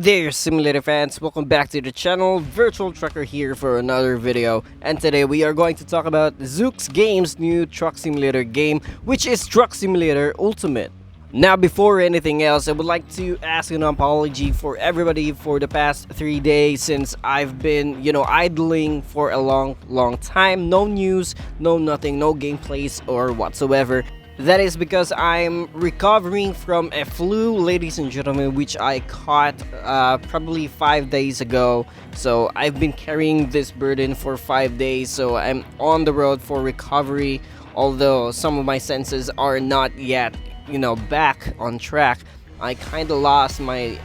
there, simulator fans, welcome back to the channel. Virtual Trucker here for another video, and today we are going to talk about Zuuks Games' new truck simulator game, which is Truck Simulator Ultimate. Now, before anything else, I would like to ask an apology for everybody for the past 3 days since I've been, idling for a long time. No news, no nothing, no gameplays or whatsoever. That is because I'm recovering from a flu, ladies and gentlemen, which I caught probably 5 days ago. So I've been carrying this burden for 5 days, so I'm on the road for recovery, although some of my senses are not yet, back on track. I kind of lost my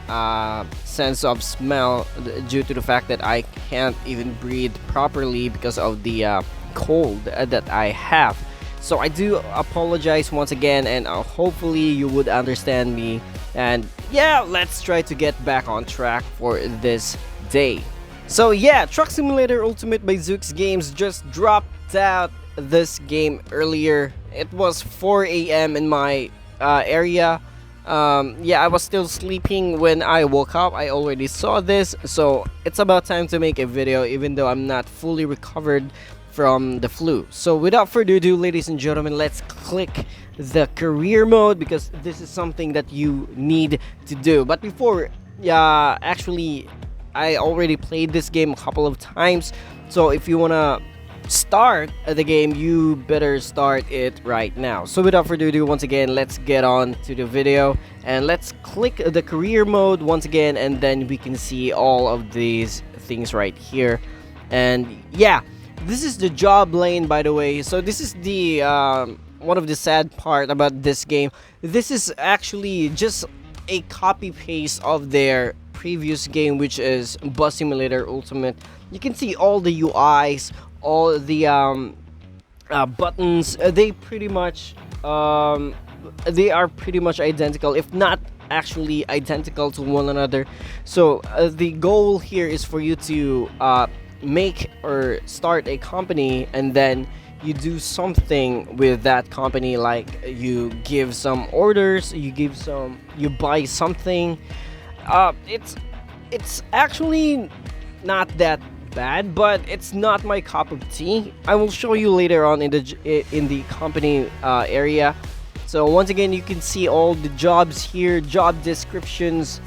sense of smell due to the fact that I can't even breathe properly because of the cold that I have. So I do apologize once again, and hopefully you would understand me. And yeah, let's try to get back on track for this day. So yeah, Truck Simulator Ultimate by Zuuks Games just dropped out this game earlier. It was 4 a.m. in my area. Yeah, I was still sleeping when I woke up. I already saw this, so it's about time to make a video, even though I'm not fully recovered from the flu. So without further ado, ladies and gentlemen, let's click the career mode because this is something that you need to do. But before, actually, I already played this game a couple of times, so if you wanna start the game, you better start it right now. So without further ado, once again, let's get on to the video and let's click the career mode once again, and then we can see all of these things right here. And yeah, this is the job lane, by the way. So this is the one of the sad part about this game. This is actually just a copy paste of their previous game, which is Bus Simulator Ultimate. You can see all the UIs, all the buttons. They are pretty much identical, if not actually identical to one another. So the goal here is for you to make or start a company, and then you do something with that company, like you give some orders, you buy something. It's actually not that bad, but it's not my cup of tea. I will show you later on in the company area. So once again, you can see all the jobs here, job descriptions.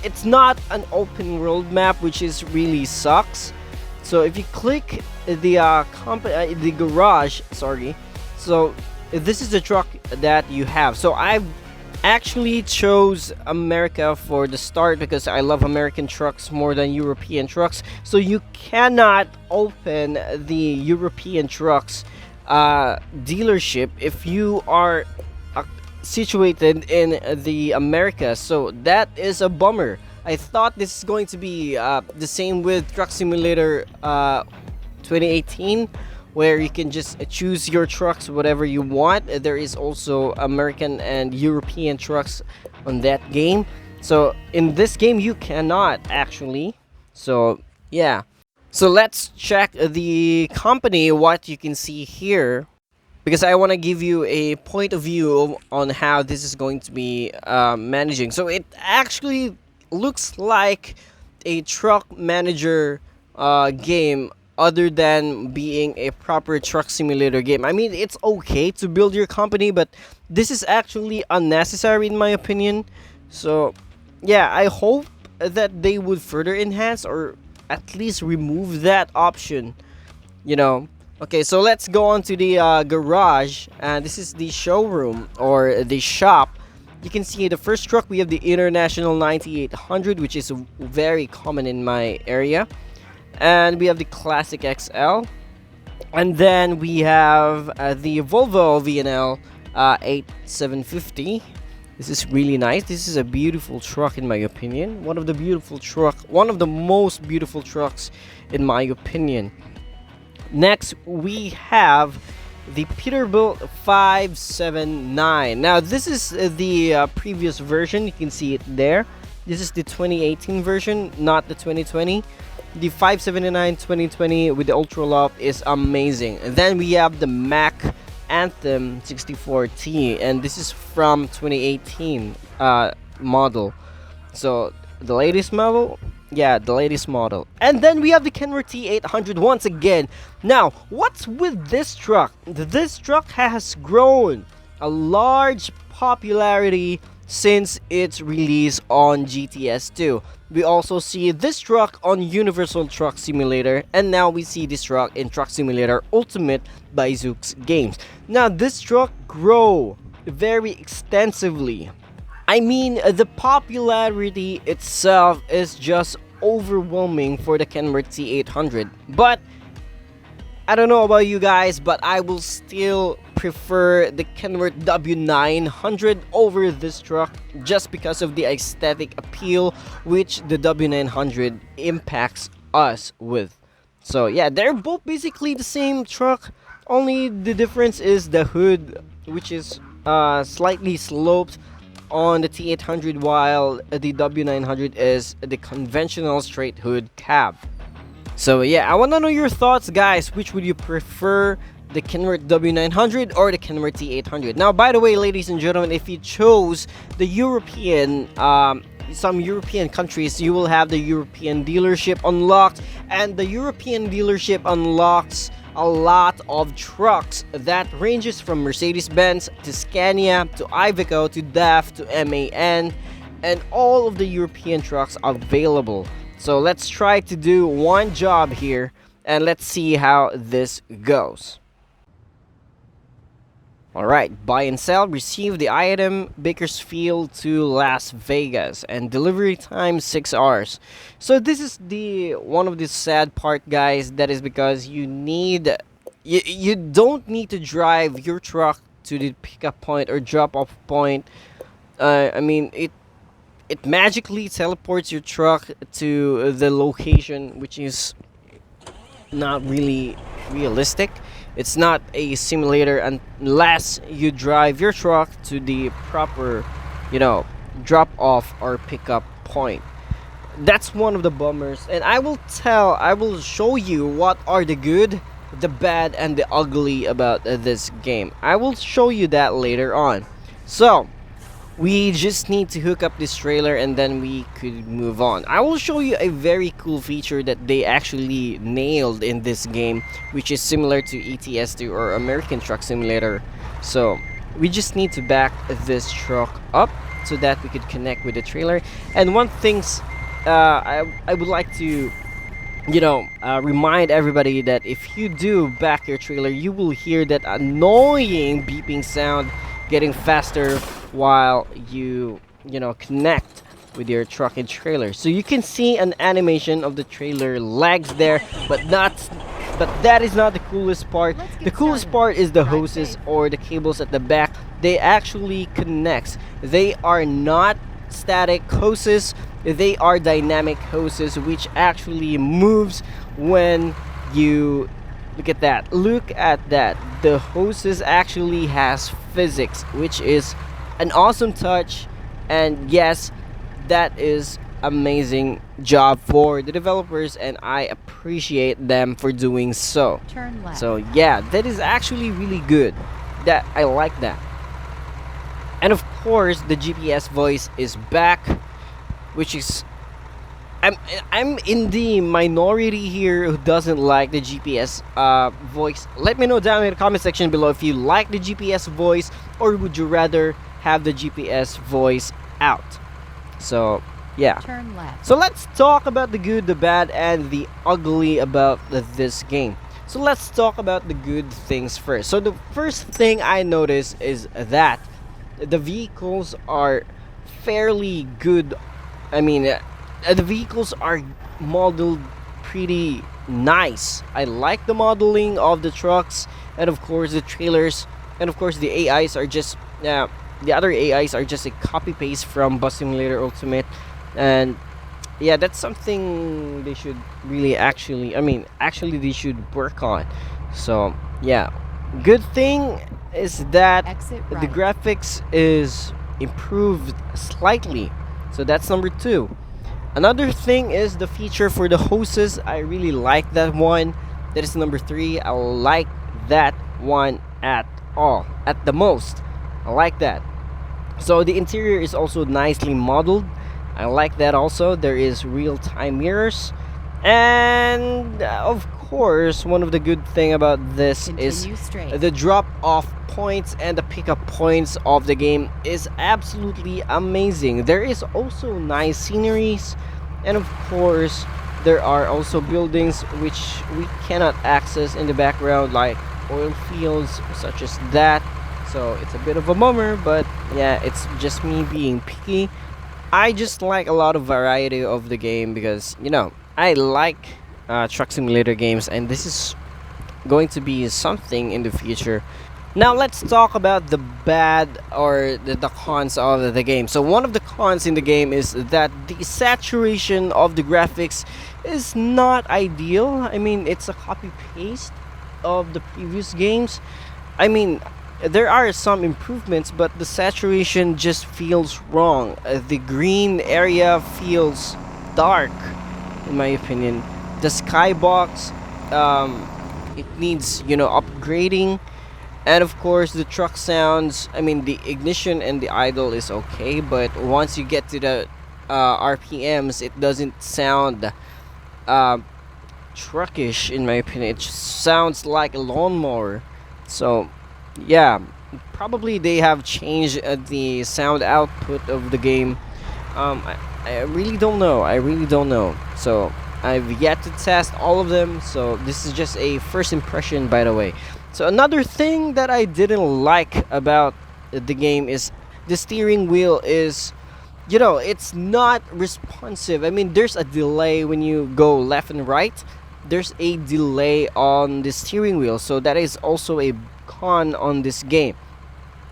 It's not an open world map, which is really sucks. So if you click the garage, sorry, so this is the truck that you have. So I've actually chose America for the start because I love American trucks more than European trucks. So you cannot open the European trucks dealership if you are situated in the Americas. So that is a bummer. I thought this is going to be the same with Truck Simulator 2018, where you can just choose your trucks whatever you want. There is also American and European trucks on that game. So in this game you cannot actually. So yeah, so let's check the company, what you can see here, because I want to give you a point of view on how this is going to be managing. So it actually looks like a truck manager game, other than being a proper truck simulator game. I mean, it's okay to build your company, but this is actually unnecessary in my opinion. So yeah, I hope that they would further enhance or at least remove that option, Okay, so let's go on to the garage. This is the showroom or the shop. You can see the first truck, we have the International 9800, which is very common in my area. And we have the Classic XL. And then we have the Volvo VNL 8750. This is really nice. This is a beautiful truck in my opinion. One of the most beautiful trucks in my opinion. Next, we have the Peterbilt 579. Now, this is the previous version. You can see it there. This is the 2018 version, not the 2020. The 579 2020 with the Ultra Loft is amazing. And then we have the Mac Anthem 64T, and this is from 2018 model. So the latest model. Yeah, the latest model. And then we have the Kenworth T800 once again. Now, what's with this truck? This truck has grown a large popularity since its release on GTS2. We also see this truck on Universal Truck Simulator, and now we see this truck in Truck Simulator Ultimate by Zuuks Games. Now, this truck grow very extensively. I mean, the popularity itself is just overwhelming for the Kenworth T800. But I don't know about you guys, but I will still prefer the Kenworth W900 over this truck just because of the aesthetic appeal which the W900 impacts us with. So yeah, they're both basically the same truck, only the difference is the hood, which is slightly sloped on the T800, while the W900 is the conventional straight hood cab. So yeah, I want to know your thoughts, guys. Which would you prefer, the Kenworth W900 or the Kenworth T800? Now, by the way, ladies and gentlemen, if you chose the European, some European countries, you will have the European dealership unlocked, and the European dealership unlocks a lot of trucks that ranges from Mercedes-Benz to Scania to Iveco to DAF to MAN, and all of the European trucks available. So let's try to do one job here and let's see how this goes. Alright, buy and sell, receive the item, Bakersfield to Las Vegas, and delivery time 6 hours. So this is the one of the sad part, guys. That is because you don't need to drive your truck to the pickup point or drop off point. I mean, it magically teleports your truck to the location, which is not really realistic. It's not a simulator unless you drive your truck to the proper, drop off or pickup point. That's one of the bummers, and I will show you what are the good, the bad, and the ugly about this game. I will show you that later on. So we just need to hook up this trailer and then we could move on. I will show you a very cool feature that they actually nailed in this game, which is similar to ETS2 or American Truck Simulator. So we just need to back this truck up so that we could connect with the trailer. And one thing's I would like to remind everybody that if you do back your trailer, you will hear that annoying beeping sound getting faster while you connect with your truck and trailer. So you can see an animation of the trailer legs there, but that is not the coolest part. The coolest part is the hoses or the cables at the back. They actually connect. They are not static hoses, they are dynamic hoses, which actually moves when you look at that. The hoses actually has physics, which is an awesome touch, and yes, that is amazing job for the developers, and I appreciate them for doing so. Turn left. So yeah, that is actually really good. That I like that. And of course, the GPS voice is back, which is I'm in the minority here who doesn't like the GPS voice. Let me know down in the comment section below if you like the GPS voice, or would you rather have the GPS voice out. So yeah, turn left. So let's talk about the good, the bad, and the ugly about this game. So let's talk about the good things first. So the first thing I noticed is that the vehicles are fairly good. I mean, the vehicles are modeled pretty nice. I like the modeling of the trucks, and of course the trailers, and of course the AIs are just the other AIs are just a copy paste from Bus Simulator Ultimate. And yeah, that's something they should really actually they should work on. So yeah, good thing is that the graphics is improved slightly, so that's number 2. Another thing is the feature for the hoses. I really like that one. That is number 3. I like that one at the most. I like that. So the interior is also nicely modeled. I like that also. There is real-time mirrors. And of course, one of the good thing about this is Continue straight. the drop-off points and the pickup points of the game is absolutely amazing. There is also nice sceneries, and of course, there are also buildings which we cannot access in the background, like oil fields such as that. So it's a bit of a bummer, but yeah, it's just me being picky. I just like a lot of variety of the game because I like truck simulator games, and this is going to be something in the future. Now let's talk about the bad or the cons of the game. So one of the cons in the game is that the saturation of the graphics is not ideal. I mean, it's a copy paste of the previous games. I mean, there are some improvements, but the saturation just feels wrong. The green area feels dark, in my opinion. The skybox, it needs upgrading, and of course the truck sounds. I mean, the ignition and the idle is okay, but once you get to the RPMs, it doesn't sound uh, truckish, in my opinion. It just sounds like a lawnmower. So yeah, probably they have changed the sound output of the game. I really don't know. I really don't know. So I've yet to test all of them. So this is just a first impression, by the way. So another thing that I didn't like about the game is the steering wheel is, it's not responsive. I mean, there's a delay when you go left and right. There's a delay on the steering wheel, so that is also a con on this game.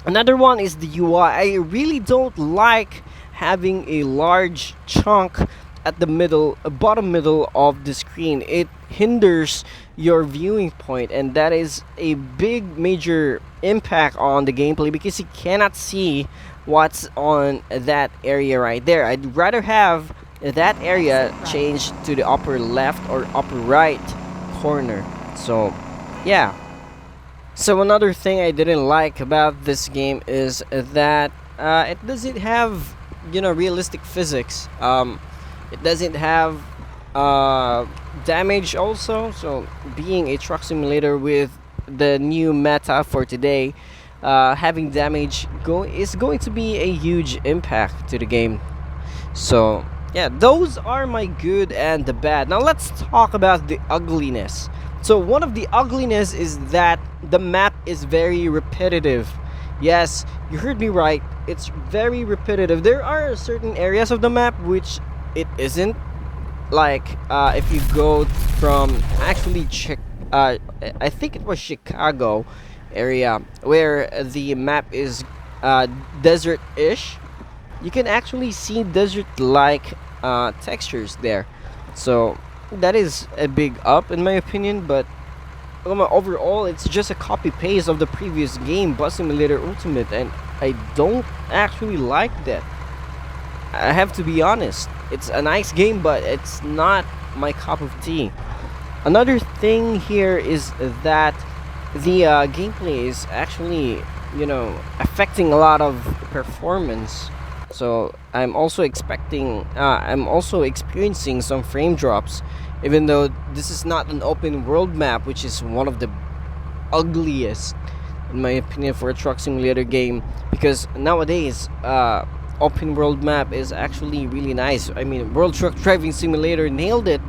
Another one is the UI. I really don't like having a large chunk at the bottom middle of the screen. It hinders your viewing point, and that is a big major impact on the gameplay because you cannot see what's on that area right there. I'd rather have that area changed to the upper left or upper right corner. So yeah. So another thing I didn't like about this game is that it doesn't have realistic physics. It doesn't have damage also. So being a truck simulator with the new meta for today, having damage is going to be a huge impact to the game. So yeah, those are my good and the bad. Now let's talk about the ugliness. So one of the ugliness is that the map is very repetitive. Yes, you heard me right. It's very repetitive. There are certain areas of the map which it isn't. Like if you go from I think it was Chicago area where the map is desert-ish. You can actually see desert-like textures there. So that is a big up in my opinion, but overall it's just a copy paste of the previous game, Bus Simulator Ultimate, and I don't actually like that. I have to be honest. It's a nice game, but it's not my cup of tea. Another thing here is that the gameplay is actually affecting a lot of performance. So I'm also experiencing some frame drops, even though this is not an open world map, which is one of the ugliest in my opinion for a truck simulator game, because nowadays open world map is actually really nice. I mean, World Truck Driving Simulator nailed it,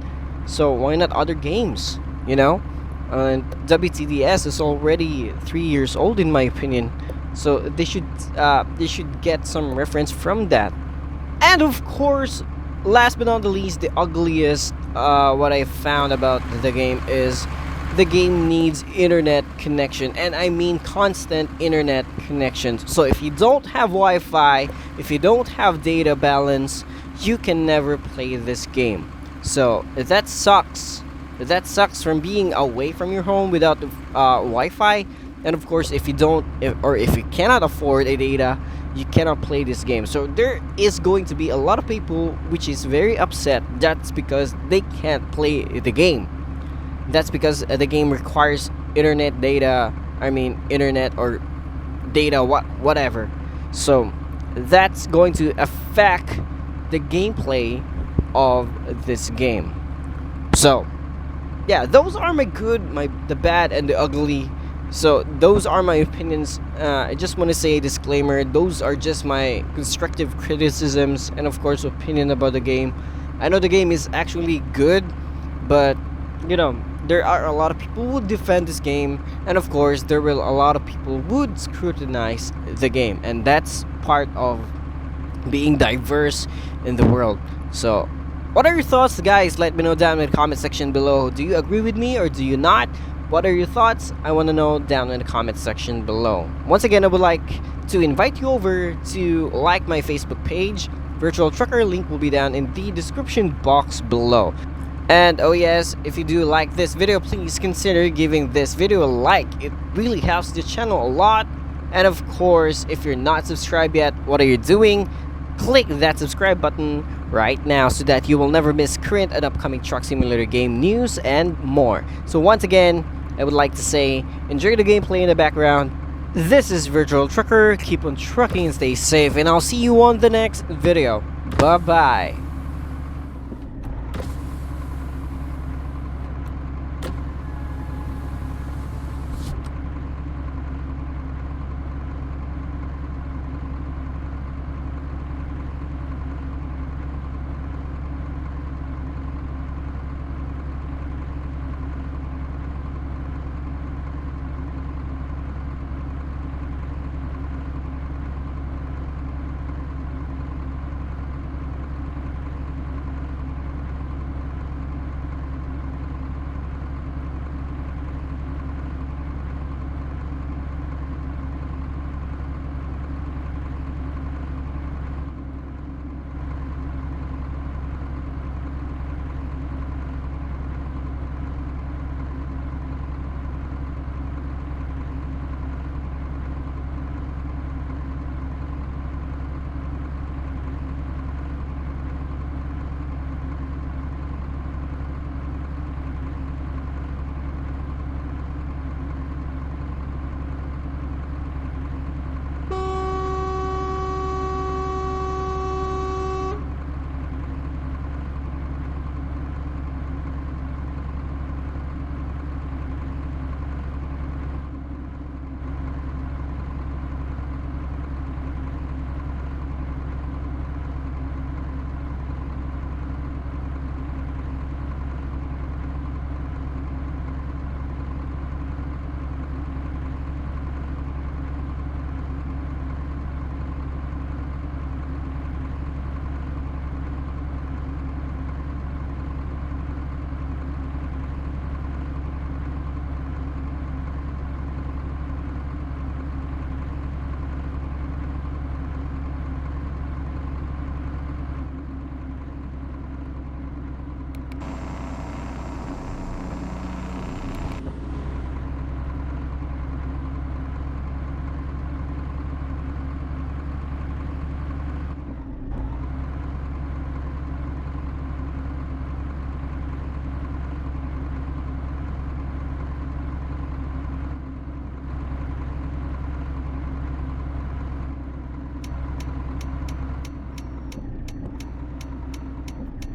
so why not other games, and WTDS is already 3 years old in my opinion, so they should get some reference from that. And of course, last but not the least, the ugliest what I found about the game is the game needs internet connection, and I mean constant internet connection. So if you don't have Wi-Fi, if you don't have data balance, you can never play this game. So that sucks. That sucks from being away from your home without Wi-Fi. And of course, if you cannot afford a data, you cannot play this game. So there is going to be a lot of people which is very upset. That's because they can't play the game. That's because the game requires internet data. I mean, internet or data, whatever. So that's going to affect the gameplay of this game. So yeah, those are my good, the bad, and the ugly. So those are my opinions. I just want to say a disclaimer: those are just my constructive criticisms and of course opinion about the game. I know the game is actually good, but you know there are a lot of people who would defend this game, and of course there will a lot of people who would scrutinize the game, and that's part of being diverse in the world. So what are your thoughts, guys? Let me know down in the comment section below. Do you agree with me or do you not? What are your thoughts? I want to know down in the comment section below. Once again, I would like to invite you over to like my Facebook page, Virtual Trucker. Link will be down in the description box below. And oh yes, if you do like this video, please consider giving this video a like. It really helps the channel a lot. And of course, if you're not subscribed yet, what are you doing? Click that subscribe button right now so that you will never miss current and upcoming Truck Simulator game news and more. So once again, I would like to say, enjoy the gameplay in the background. This is Virtual Trucker. Keep on trucking and stay safe, and I'll see you on the next video. Bye bye.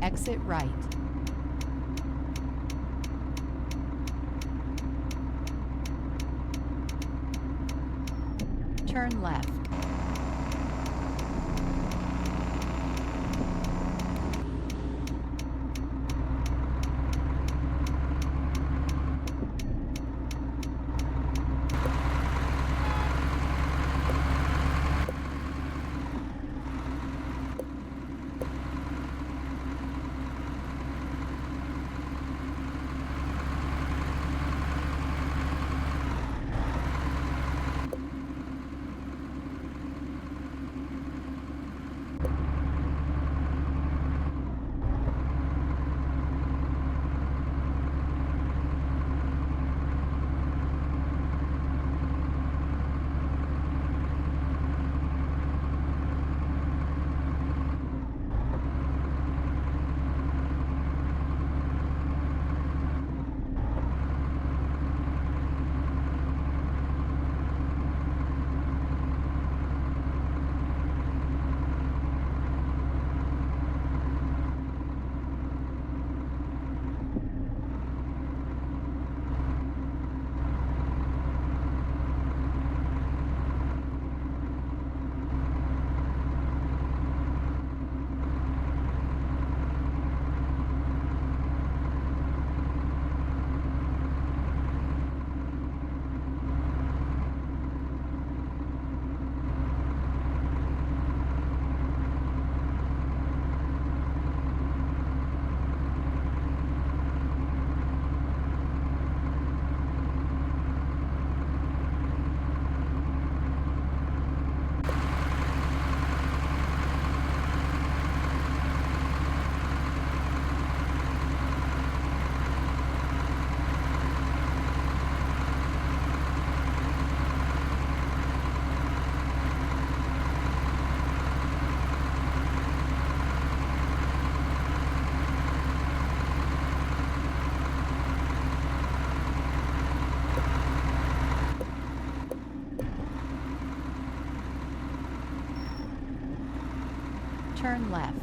Exit right. Turn left. Turn left.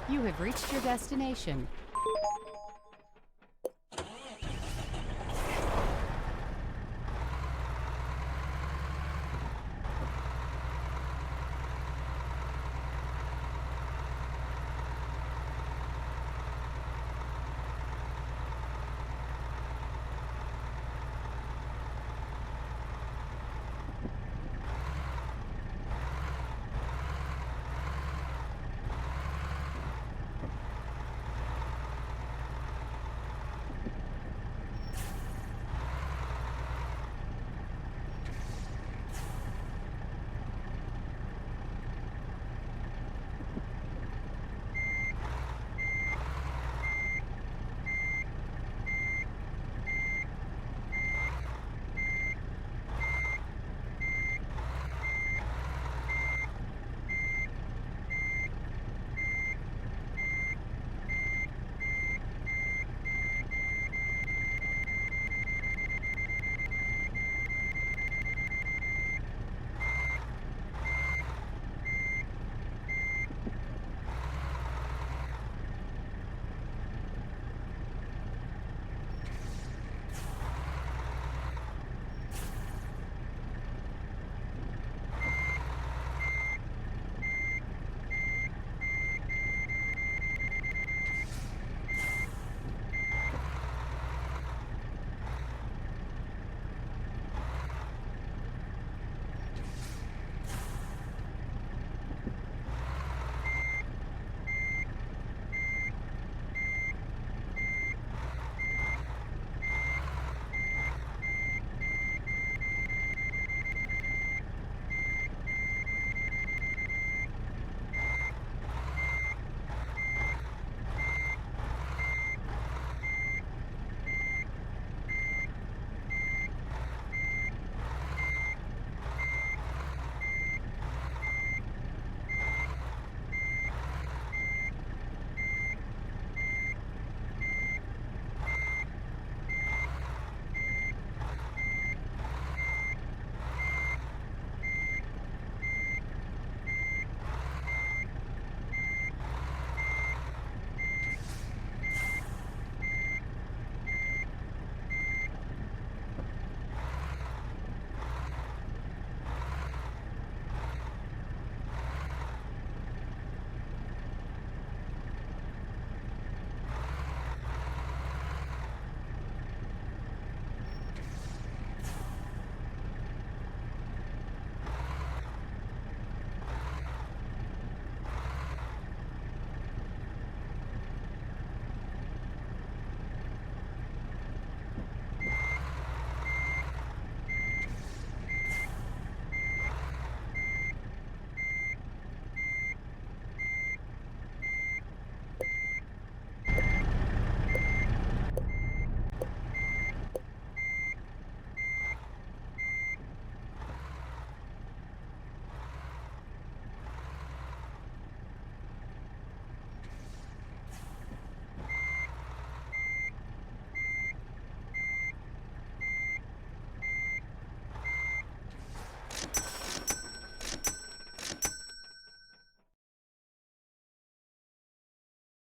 You have reached your destination.